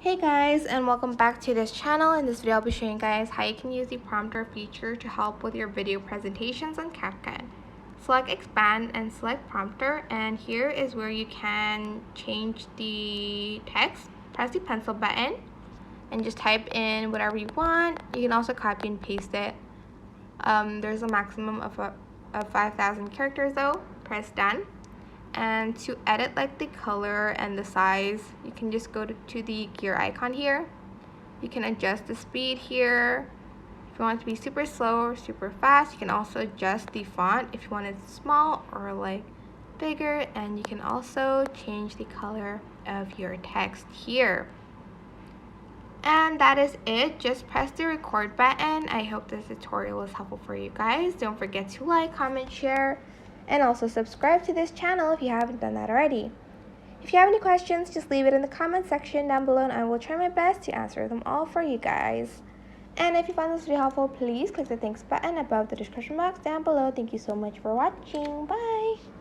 Hey guys, and welcome back to this channel. In this video I'll be showing you guys how you can use the prompter feature to help with your video presentations on CapCut. Select expand and select prompter, and here is where you can change the text. Press the pencil button and just type in whatever you want. You can also copy and paste it. There's a maximum of 5,000 characters though. Press done. And to edit like the color and the size, you can just go to the gear icon here. You can adjust the speed here. If you want it to be super slow or super fast, you can also adjust the font if you want it small or like bigger, and you can also change the color of your text here. And that is it. Just press the record button. I hope this tutorial was helpful for you guys. Don't forget to like, comment, share, and also subscribe to this channel if you haven't done that already. If you have any questions, just leave it in the comment section down below and I will try my best to answer them all for you guys. And if you found this video helpful, please click the thanks button above the description box down below. Thank you so much for watching. Bye!